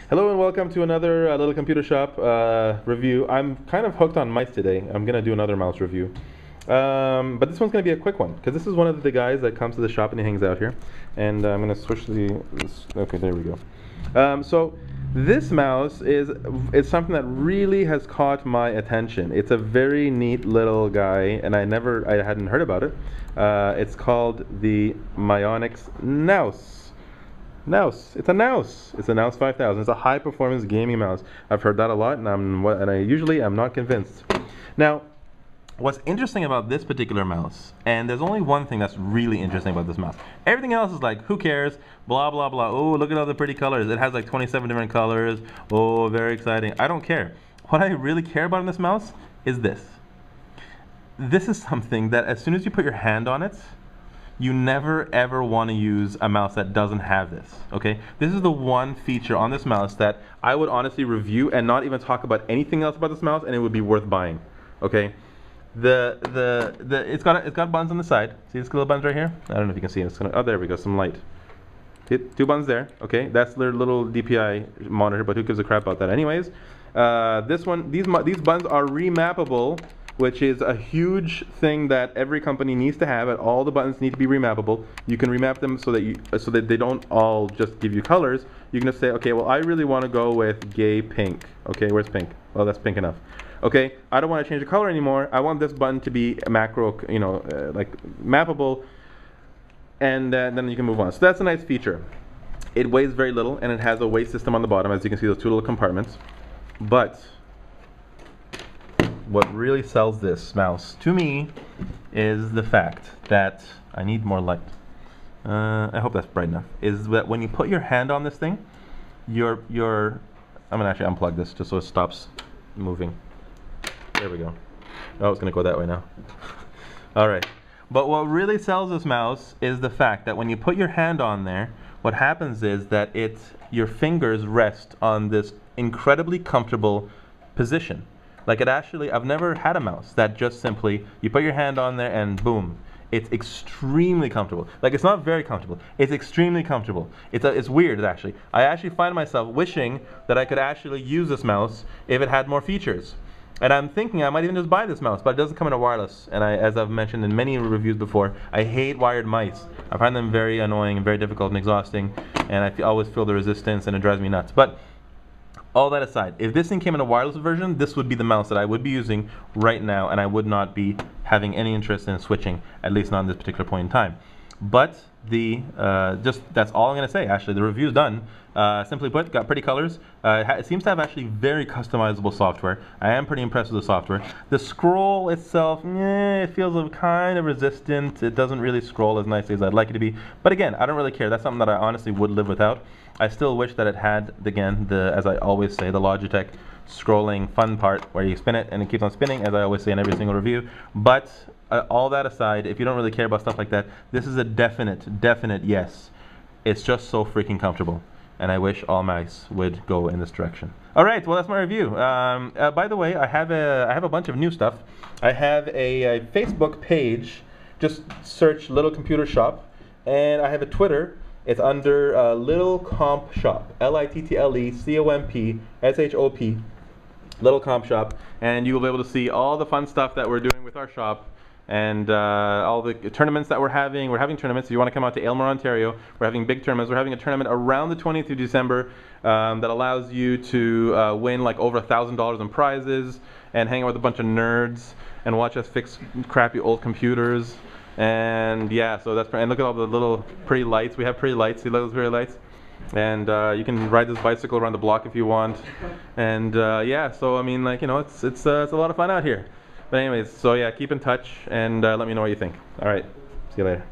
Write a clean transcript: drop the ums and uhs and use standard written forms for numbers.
Hello and welcome to another little computer shop review. I'm kind of hooked on mice today. I'm going to do another mouse review. But this one's going to be a quick one because this is one of the guys that comes to the shop and he hangs out here. And I'm going to switch okay, there we go. So this mouse is something that really has caught my attention. It's a very neat little guy and I hadn't heard about it. It's called the Mionix Naos. It's a Naos. It's a Naos 5000. It's a high-performance gaming mouse. I've heard that a lot, and I usually am not convinced. Now, what's interesting about this particular mouse, and there's only one thing that's really interesting about this mouse. Everything else is like, who cares? Blah blah blah. Oh, look at all the pretty colors. It has like 27 different colors. Oh, very exciting. I don't care. What I really care about in this mouse is this. This is something that as soon as you put your hand on it, you never ever want to use a mouse that doesn't have this, okay? This is the one feature on this mouse that I would honestly review and not even talk about anything else about this mouse, and it would be worth buying, okay? It's got buttons on the side. See these little buttons right here? I don't know if you can see it. Oh, there we go, some light. Hit two buttons there, okay? That's their little DPI monitor, but who gives a crap about that anyways? These buttons are remappable, which is a huge thing that every company needs to have. All the buttons need to be remappable. You can remap them so that they don't all just give you colors. You can just say, okay, well, I really want to go with gay pink. Okay, where's pink? Well, that's pink enough. Okay, I don't want to change the color anymore. I want this button to be macro, like mappable, and then you can move on. So that's a nice feature. It weighs very little, and it has a weight system on the bottom. As you can see, those two little compartments. But what really sells this mouse to me is the fact that I need more light. I hope that's bright enough. Is that when you put your hand on this thing, I'm gonna actually unplug this just so it stops moving. There we go. Oh, it's gonna go that way now. All right. But what really sells this mouse is the fact that when you put your hand on there, what happens is that your fingers rest on this incredibly comfortable position. Like I've never had a mouse that just simply, you put your hand on there and boom. It's extremely comfortable. Like it's not very comfortable, it's extremely comfortable. It's weird actually. I actually find myself wishing that I could actually use this mouse if it had more features. And I'm thinking I might even just buy this mouse, but it doesn't come in a wireless. And as I've mentioned in many reviews before, I hate wired mice. I find them very annoying and very difficult and exhausting, and I always feel the resistance and it drives me nuts. But all that aside, if this thing came in a wireless version, this would be the mouse that I would be using right now, and I would not be having any interest in switching, at least not in this particular point in time. But that's all I'm going to say. Actually, the review's done. Simply put, got pretty colors. It seems to have actually very customizable software. I am pretty impressed with the software. The scroll itself, it feels kind of resistant. It doesn't really scroll as nicely as I'd like it to be. But again, I don't really care. That's something that I honestly would live without. I still wish that it had, again, as I always say, the Logitech scrolling fun part where you spin it and it keeps on spinning, as I always say in every single review. But all that aside, if you don't really care about stuff like that, this is a definite yes. It's just so freaking comfortable, and I wish all mice would go in this direction. All right, well, that's my review. By the way, I have a bunch of new stuff. I have a Facebook page. Just search Little Computer Shop, and I have a Twitter. It's under Little Comp Shop, LITTLECOMPSHOP, Little Comp Shop, and you will be able to see all the fun stuff that we're doing with our shop, and all the tournaments that we're having. We're having tournaments. If you want to come out to Aylmer, Ontario, we're having big tournaments. We're having a tournament around the 20th of December that allows you to win like over $1,000 in prizes and hang out with a bunch of nerds and watch us fix crappy old computers. And yeah, so and look at all the little pretty lights. We have pretty lights. See those pretty lights? And you can ride this bicycle around the block if you want. And yeah, so I mean, like, it's a lot of fun out here. But anyways, so yeah, keep in touch and let me know what you think. All right, see you later.